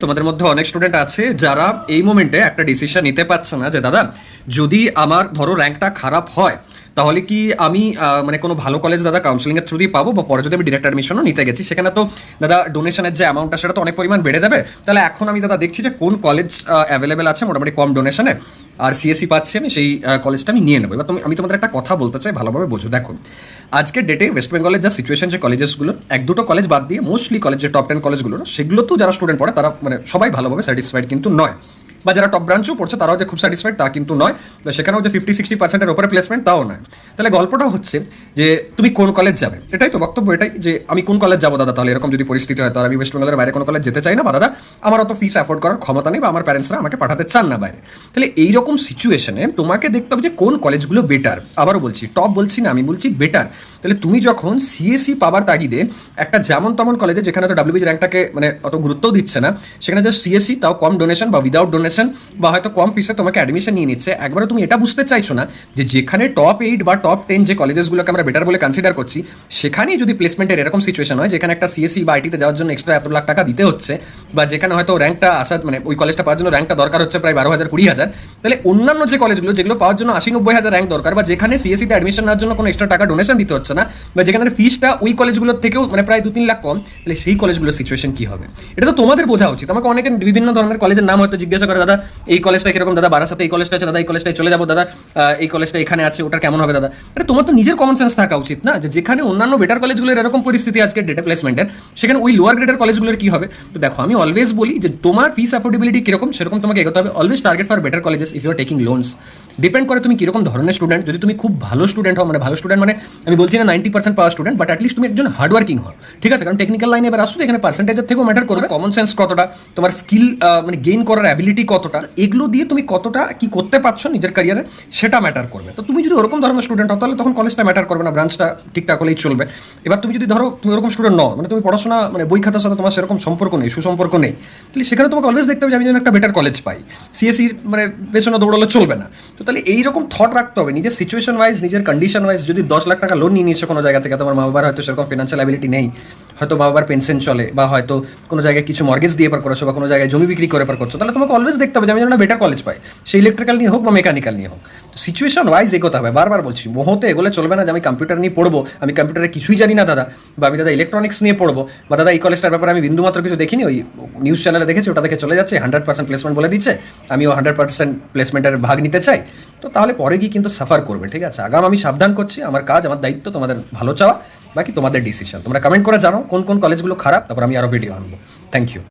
তোমাদের মধ্যে অনেক স্টুডেন্ট আছে যারা এই মোমেন্টে একটা ডিসিশন নিতে পারছে না যে দাদা যদি আমার ধরো র্যাঙ্কটা খারাপ হয় তাহলে কি আমি মানে কোনো ভালো কলেজ দাদা কাউন্সিলিংয়ের থ্রু দিয়ে পাবো, বা পরে যদি আমি ডিরেক্ট অ্যাডমিশনও নিতে গেছি সেখানে তো দাদা ডোনেশনের যে অ্যামাউন্টটা সেটা তো অনেক পরিমাণ বেড়ে যাবে। তাহলে এখন আমি দাদা দেখছি যে কোন কলেজ অ্যাভেলেবেল আছে মোটামুটি কম ডোনেশনে আর সিএসসি পাচ্ছি, আমি সেই কলেজটা আমি নিয়ে নেবো। এবার আমি তোমাদের একটা কথা বলতে চাই, ভালোভাবে বোঝো। দেখো আজকের ডেটে ওয়েস্ট বেঙ্গলের যা সিচুয়েশন, যে কলেজেসগুলো এক দুটো কলেজ বাদ দিয়ে মোস্টলি কলেজ যে টপ 10 কলেজগুলো সেগুলো তো যারা স্টুডেন্ট পড়ে তারা মানে সবাই ভালোভাবে স্যাটিসফাইড কিন্তু নয়, বা যারা টপ ব্রাঞ্চও পড়ছে তারাও যে খুব স্যাটিসফাইড তা কিন্তু নয়, সেখানেও যে 50-60%-এর উপরে প্লেসমেন্ট তাও নয়। তাহলে গল্পটা হচ্ছে যে তুমি কোন কলেজ যাবে, এটাই তো বক্তব্য, এটাই যে আমি কোন কলেজ যাবো দাদা। তাহলে এরকম যদি পরিস্থিতি হয় তাহলে আমি ওয়েস্ট বেঙ্গলের বাইরে কোনো কলেজ যেতে চাই না, বা দাদা আমার অত ফিস অ্যাফোর্ড করার ক্ষমতা নেই, বা আমার প্যারেন্টসরা আমাকে পাঠাতে চান না বাইরে। তাহলে এইরকম সিচুয়েশনে তোমাকে দেখতে হবে যে কোন কলেজগুলো বেটার। আবারও বলছি, টপ বলছি না, আমি বলছি বেটার। তাহলে তুমি যখন সিএসসি পাবার তাগিদে একটা যেমন তেমন কলেজে, যেখানে তো ডাব্লিউবিজি র্যাঙ্কটাকে মানে অত গুরুত্বও দিচ্ছে না, সেখানে জাস্ট সিএসসি তাও কম ডোনেশন বা উইদাউট ডোনেশন বা হয়তো কম ফিসে তোমাকে অ্যাডমিশন নিয়ে নিচ্ছে, একবারে তুমি এটা বুঝতে চাইছো না যে যেখানে টপ 8 বা টপ 10 যে কলেজেসগুলোকে আমরা বেটার বলে কনসিডার করছি সেখানেই যদি প্লেসমেন্টের এরকম সিচুয়েশন হয় যেখানে একটা সিএসসি বা আইটিতে যাওয়ার জন্য এক্সট্রা এত লাখ টাকা দিতে হচ্ছে, বা যেখানে হয়তো র্যাঙ্কটা আসার মানে ওই কলেজটা পাওয়ার জন্য র্যাঙ্কটা দরকার হচ্ছে প্রায় 12,000-20,000, তাহলে অন্যান্য যে কলেজগুলো যেগুলো পাওয়ার জন্য 80-90,000 র্যাঙ্ক দরকার, বা যেখানে সিএসসিতে অ্যাডমিশন নেওয়ার জন্য কোনো এক্সট্রা টাকা ডোনেশন দিতে হচ্ছে না, বা যেখানে ফিসটা ওই কলেজগুলোর থেকেও মানে প্রায় 2-3 লাখ কম, তাহলে সেই কলেজগুলোর সিচুয়েশন কি হবে এটা তো তোমাদের বোঝা উচিত। আমাকে অনেকে বিভিন্ন ধরনের কলেজের নাম হয়তো জিজ্ঞাসা করে, দাদা এই কলেজটা কিরকম, দাদা বারাসাতে এই কলেজটা আছে, দাদা এই কলেজটায় চলে যাবো, দাদা এই কলেজটা এখানে আছে ওটা কেমন হবে দাদা। এটা তোমার তো নিজের কমন সেন্স থাকা উচিত না, যে যেখানে অন্যান্য বেটার কলেজগুলোর এরকম পরিস্থিতি আজকে ডেটা প্লেসমেন্টের, সেখানে ওই লোয়ার গ্রেডের কলেজগুলোর কি হবে। তো দেখো আমি অলওয়েজ বলি যে তোমার ফিস অ্যাফোর্ডেবিলিটি কিরকম সেরকম তোমাকে এগোতে হবে। Always target for better colleges if you are taking loans. Depend করে তুমি কিরকম ধরনের স্টুডেন্ট। যদি তুমি খুব ভালো স্টুডেন্ট হও, মানে ভালো স্টুডেন্ট মানে আমি বলছি না 90% পাওয়ার স্টুডেন্ট, বাট অ্যাটলিস্ট তুমি একজন হার্ডওয়ার্কিং হও, ঠিক আছে। কারণ টেকনিক্যাল লাইনে এবার আসছো, এখানে পার্সেন্টেজের থেকেও ম্যাটার করবে কমন সেন্স কতটা, তোমার স্কিল মানে গেইন করার অ্যাবিলিটি কতটা, এগুলো দিয়ে তুমি কতটা কি করতে পারছো নিজের ক্যারিয়ারে সেটা ম্যাটার করবে। তো তুমি যদি ওরকম ধরনের স্টুডেন্ট হও তাহলে তখন কলেজটা ম্যাটার করবে না, ব্রাঞ্চটা ঠিকঠাক হলেই চলবে। এবার তুমি যদি ধরো তুমি ওরকম স্টুডেন্ট নও, মানে তুমি পড়াশোনা মানে বই খাতার সাথে তোমার সেরকম সম্পর্ক নেই, সুসম্পর্ক নেই, তাহলে সেখানে তোমাকে অলওয়েজ দেখতে হবে যে আমি যেন একটা বেটার কলেজ পাই। সিএসসির মানে পেছনে দৌড়ালে চলবে না। তো তাহলে এইরকম থট রাখতে হবে নিজের সিচুয়েশন ওয়াইজ, নিজের কন্ডিশন ওয়াইজ। যদি 10 লাখ টাকা লোন নিয়ে নিচ্ছে কোনো জায়গা থেকে, তোমার মা বাবার হয়তো সেরকম ফিনান্সিয়াল অ্যাবিলিটি নেই, হয়তো মা বাবার পেনশন চলে, বা হয়তো কোনো জায়গায় কিছু মর্গেজ দিয়ে পার করছো, বা কোনো জায়গায় জমি বিক্রি করে পার করছো, তাহলে তোমাকে অলওয়েজ দেখতে হবে যে আমি যেন বেটার কলেজ পাই, সেই ইলেকট্রিক্যাল নিয়ে হোক বা মেকানিক্যাল নিয়ে হোক। তো সিচুয়েশন ওয়াইজ এগোতে হবে। বারবার বলছি, মোহতে এগোলে চলবে না যে আমি কম্পিউটার নিয়ে পড়বো, আমি কম্পিউটারে কিছুই জানি না দাদা, বা আমি দাদা ইলেকট্রনিক্স নিয়ে পড়বো, বা দাদা এই কলেজটার ব্যাপারে আমি বিন্দুমাত্র কিছু দেখিনি, ওই নিউজ চ্যানেলে দেখেছি ওটা দেখে চলে যাচ্ছে, 100% প্লেসমেন্ট বলে দিচ্ছে, আমিও 100% প্লেসমেন্টের ভাগ নিতে চাই। তো তাহলে পরে গিয়ে কিন্তু সাফার করবে, ঠিক আছে। আগাম আমি সাবধান করছি, আমার কাজ আমার দায়িত্ব তোমাদের ভালো চাওয়া, বাকি তোমাদের ডিসিশন। তোমরা কমেন্ট করে জানো কোন কোন কলেজগুলো খারাপ, তারপর আমি আরও ভিডিও আনবো। Thank you.